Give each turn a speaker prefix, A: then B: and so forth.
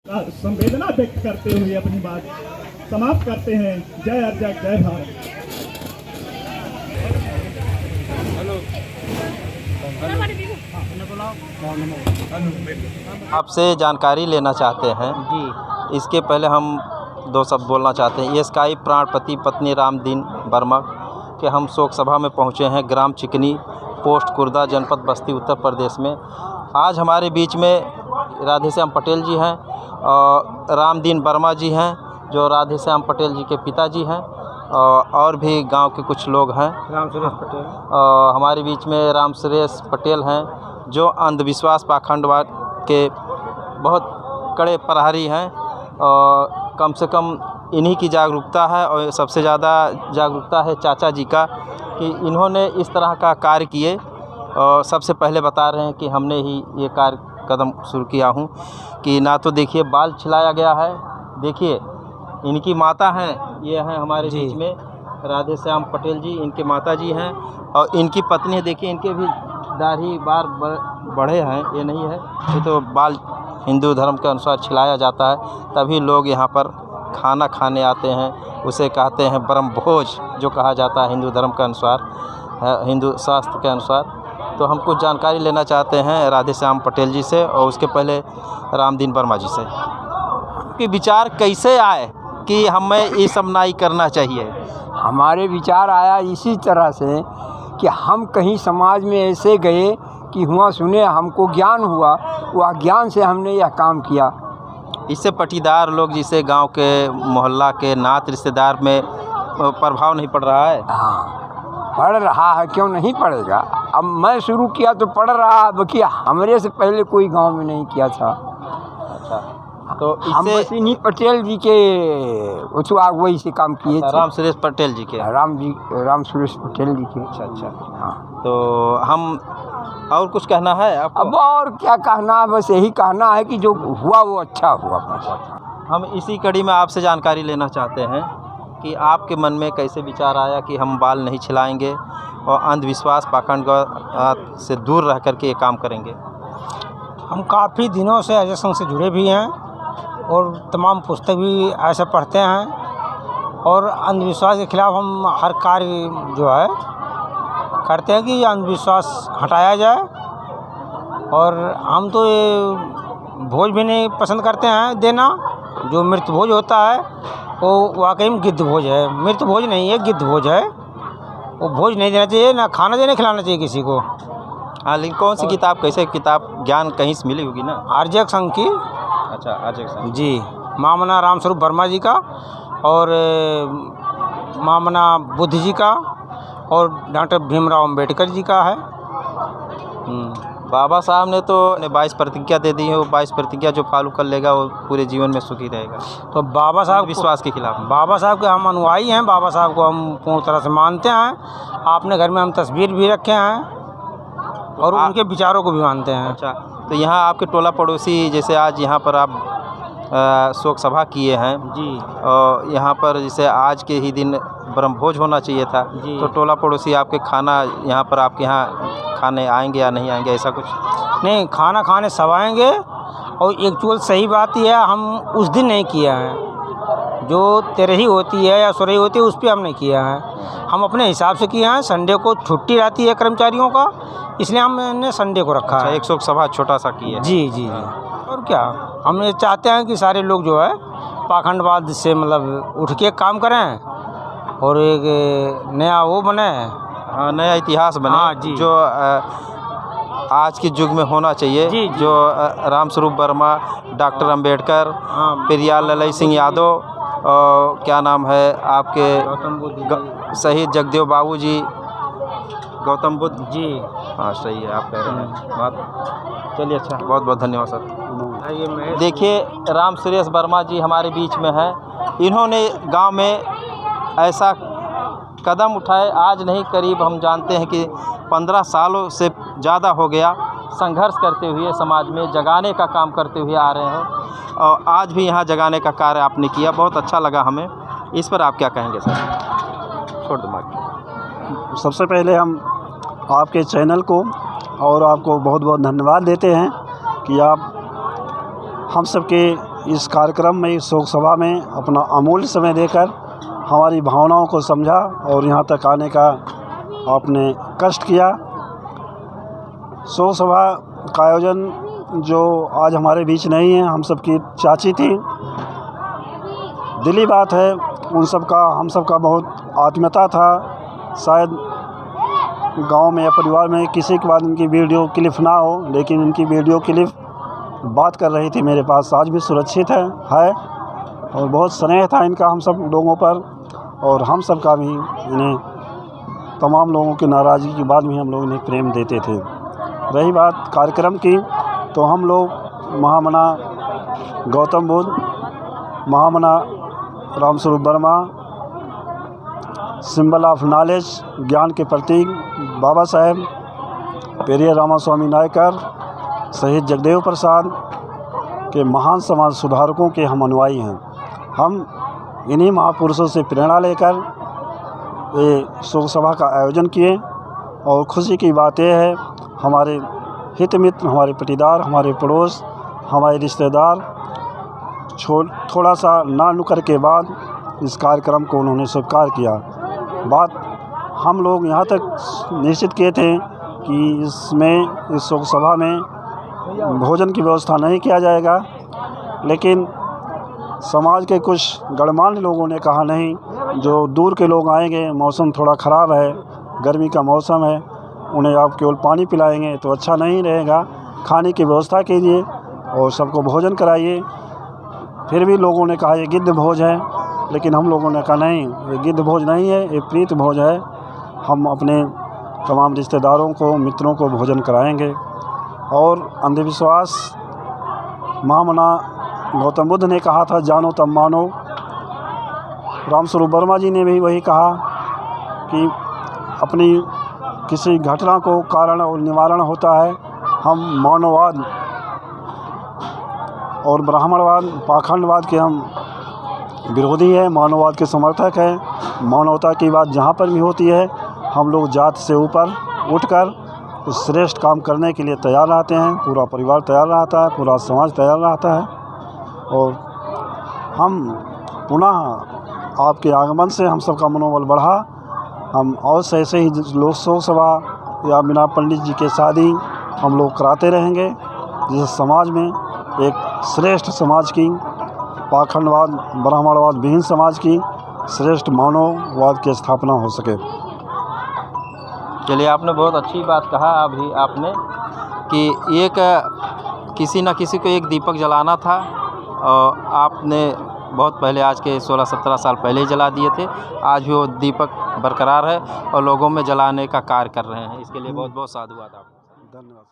A: संवेदना व्यक्त करते हुए अपनी बात समाप्त करते हैं। जय अर्जक, जय भारत।
B: आपसे जानकारी लेना चाहते हैं
C: जी।
B: इसके पहले हम दो शब्द बोलना चाहते हैं। ये स्काई प्राणपति पत्नी रामदीन वर्मा के हम शोक सभा में पहुंचे हैं, ग्राम चिकनी, पोस्ट कुर्दा, जनपद बस्ती, उत्तर प्रदेश में। आज हमारे बीच में राधेश्याम पटेल जी हैं और रामदीन वर्मा जी हैं, जो राधेश्याम पटेल जी के पिताजी हैं, और भी गांव के कुछ लोग हैं।
C: राम सुरेश पटेल
B: हमारे बीच में राम सुरेश पटेल हैं, जो अंधविश्वास पाखंडवाद के बहुत कड़े प्रहरी हैं। कम से कम इन्हीं की जागरूकता है, और सबसे ज़्यादा जागरूकता है चाचा जी का, कि इन्होंने इस तरह का कार्य किए। और सबसे पहले बता रहे हैं कि हमने ही ये कार्य कदम शुरू किया हूँ कि ना तो देखिए बाल छिलाया गया है, देखिए इनकी माता हैं, ये हैं हमारे बीच में राधेश्याम पटेल जी, इनके माता जी हैं, और इनकी पत्नी है, देखिए इनके भी दाढ़ी बार बढ़े हैं, ये नहीं है, ये तो बाल हिंदू धर्म के अनुसार छिलाया जाता है, तभी लोग यहाँ पर खाना खाने आते हैं। उसे कहते हैं ब्रह्म भोज, जो कहा जाता है हिंदू धर्म के अनुसार, हिंदू शास्त्र के अनुसार। तो हम कुछ जानकारी लेना चाहते हैं राधेश्याम पटेल जी से, और उसके पहले रामदीन वर्मा जी से कि विचार कैसे आए कि हमें ये सब नहीं करना चाहिए।
C: हमारे विचार आया इसी तरह से कि हम कहीं समाज में ऐसे गए कि हुआ सुने, हमको ज्ञान हुआ, वह ज्ञान से हमने यह काम किया।
B: इससे पटीदार लोग, जिसे गांव के मोहल्ला के नात रिश्तेदार में प्रभाव नहीं पड़ रहा है?
C: हाँ, पढ़ रहा है, क्यों नहीं पढ़ेगा। अब मैं शुरू किया तो पढ़ रहा है, बाकी हमरे से पहले कोई गांव में नहीं किया था।
B: अच्छा, तो
C: हम
B: इससे
C: बस इन्हीं पटेल जी के वही से काम किए थे।
B: राम सुरेश पटेल जी के,
C: राम सुरेश पटेल जी के।
B: अच्छा।
C: हाँ,
B: तो हम और कुछ कहना है आपको?
C: अब और क्या कहना है, बस यही कहना है कि जो हुआ वो अच्छा हुआ।
B: हम इसी कड़ी में आपसे जानकारी लेना चाहते हैं कि आपके मन में कैसे विचार आया कि हम बाल नहीं छिलाएंगे और अंधविश्वास पाखंडवाद से दूर रह कर के ये काम करेंगे।
D: हम काफ़ी दिनों से अजय संघ से जुड़े भी हैं और तमाम पुस्तक भी ऐसे पढ़ते हैं, और अंधविश्वास के खिलाफ़ हम हर कार्य जो है करते हैं कि ये अंधविश्वास हटाया जाए। और हम तो ये भोज भी नहीं पसंद करते हैं देना। जो मृत भोज होता है वो वाकई में गिद्ध भोज है, मृत भोज नहीं है, गिद्ध भोज है। वो भोज नहीं देना चाहिए, ना खाना देने खिलाना चाहिए किसी को।
B: हाँ, लेकिन कौन सी किताब, कैसे किताब, ज्ञान कहीं से मिली होगी ना?
D: आर्जक संघ की।
B: अच्छा, आर्जक संघ
D: जी, मामना रामस्वरूप वर्मा जी का, और मामना बुद्ध जी का, और डॉक्टर भीमराव अम्बेडकर जी का है।
B: बाबा साहब ने तो 22 प्रतिज्ञा दे दी है, वो 22 प्रतिज्ञा जो फॉलो कर लेगा वो पूरे जीवन में सुखी रहेगा।
D: तो बाबा साहब
B: विश्वास के खिलाफ,
D: बाबा साहब के हम अनुयायी हैं, बाबा साहब को हम पूर्ण तरह से मानते हैं। आपने घर में हम तस्वीर भी रखे हैं और उनके विचारों को भी मानते हैं।
B: अच्छा, तो यहाँ आपके टोला पड़ोसी, जैसे आज यहाँ पर आप शोक सभा किए हैं
D: जी,
B: और यहाँ पर जैसे आज के ही दिन ब्रह्मभोज होना चाहिए था, तो टोला पड़ोसी आपके खाना यहाँ पर आपके यहाँ खाने आएंगे या नहीं आएंगे, ऐसा कुछ?
D: नहीं, खाना खाने सब आएंगे। और एक्चुअल सही बात यह है, हम उस दिन नहीं किया है जो तेरही होती है या सुरही होती है, उस पर हम नहीं किया है। हम अपने हिसाब से किए हैं। संडे को छुट्टी रहती है कर्मचारियों का, इसलिए हमने संडे को रखा है।
B: एक शोक सभा छोटा सा किए।
D: जी जी। और क्या, हम ये चाहते हैं कि सारे लोग जो है पाखंडवाद से मतलब उठ के काम करें और एक नया वो बने।
B: हाँ, नया इतिहास बने।
D: हाँ जी,
B: जो आज के युग में होना चाहिए।
D: जी।
B: जो रामस्वरूप वर्मा, डॉक्टर अम्बेडकर, पेरियार ललई सिंह यादव, और क्या नाम है आपके,
D: गौतम बुद्ध,
B: शहीद जगदेव बाबू जी, गौतम बुद्ध
D: जी।
B: हाँ, सही है, आप कह रहे हैं बात। चलिए, अच्छा, बहुत बहुत धन्यवाद सर। देखिए, राम सुरेश वर्मा जी हमारे बीच में हैं। इन्होंने गांव में ऐसा कदम उठाए, आज नहीं, करीब हम जानते हैं कि 15 सालों से ज़्यादा हो गया संघर्ष करते हुए, समाज में जगाने का काम करते हुए आ रहे हैं, और आज भी यहाँ जगाने का कार्य आपने किया, बहुत अच्छा लगा हमें। इस पर आप क्या कहेंगे सर? छोड़ दो माइक।
E: सबसे पहले हम आपके चैनल को और आपको बहुत बहुत धन्यवाद देते हैं कि आप हम सबके इस कार्यक्रम में, इस शोक सभा में अपना अमूल्य समय देकर हमारी भावनाओं को समझा और यहाँ तक आने का आपने कष्ट किया। शोक सभा का आयोजन जो आज हमारे बीच नहीं है, हम सबकी चाची थी। दिली बात है, उन सब का हम सब का बहुत आत्मीयता था। शायद गांव में या परिवार में किसी के बाद इनकी वीडियो क्लिप ना हो, लेकिन इनकी वीडियो क्लिप बात कर रही थी मेरे पास, आज भी सुरक्षित है और बहुत स्नेह था इनका हम सब लोगों पर, और हम सब का भी इन्हें तमाम लोगों की नाराज़गी के बाद भी हम लोग इन्हें प्रेम देते थे। रही बात कार्यक्रम की, तो हम लोग महामना गौतम बुद्ध, महामना Ramswaroop Verma, symbol of knowledge, ज्ञान के प्रतीक बाबा साहेब, पेरियर रामास्वामी नायकर, शहीद जगदेव प्रसाद के महान समाज सुधारकों के हम अनुयायी हैं। हम इन्हीं महापुरुषों से प्रेरणा लेकर ये शोक सभा का आयोजन किए, और खुशी की बात यह है हमारे हित मित्र, हमारे पटीदार, हमारे पड़ोस, हमारे रिश्तेदार थोड़ा सा ना नुकर के बाद इस कार्यक्रम को उन्होंने स्वीकार किया। बात हम लोग यहाँ तक निश्चित किए थे कि इस शोक सभा में भोजन की व्यवस्था नहीं किया जाएगा, लेकिन समाज के कुछ गणमान्य लोगों ने कहा नहीं, जो दूर के लोग आएंगे, मौसम थोड़ा ख़राब है, गर्मी का मौसम है, उन्हें आप केवल पानी पिलाएंगे तो अच्छा नहीं रहेगा, खाने की व्यवस्था कीजिए और सबको भोजन कराइए। फिर भी लोगों ने कहा ये गिद्ध भोज है, लेकिन हम लोगों ने कहा नहीं, ये गिद्ध भोज नहीं है, ये प्रीत भोज है। हम अपने तमाम रिश्तेदारों को, मित्रों को भोजन कराएंगे। और अंधविश्वास महामना गौतम बुद्ध ने कहा था, जानो तब मानो। रामस्वरूप वर्मा जी ने भी वही कहा कि अपनी किसी घटना को कारण और निवारण होता है। हम मानववाद और ब्राह्मणवाद, पाखंडवाद के हम विरोधी हैं, मानववाद के समर्थक हैं। मानवता की बात जहाँ पर भी होती है, हम लोग जात से ऊपर उठकर उस श्रेष्ठ काम करने के लिए तैयार रहते हैं। पूरा परिवार तैयार रहता है, पूरा समाज तैयार रहता है। और हम पुनः आपके आगमन से हम सबका मनोबल बढ़ा। हम और से ऐसे ही लोक शोक सभा या बिना पंडित जी के शादी हम लोग कराते रहेंगे, जिससे समाज में एक श्रेष्ठ समाज की, पाखंडवाद ब्राह्मणवाद विहीन समाज की श्रेष्ठ मानववाद की स्थापना हो सके।
B: चलिए, आपने बहुत अच्छी बात कहा अभी आपने कि किसी न किसी को एक दीपक जलाना था, और आपने बहुत पहले, आज के 16-17 साल पहले ही जला दिए थे। आज भी वो दीपक बरकरार है और लोगों में जलाने का कार्य कर रहे हैं। इसके लिए बहुत बहुत साधुवाद आपको।
E: धन्यवाद।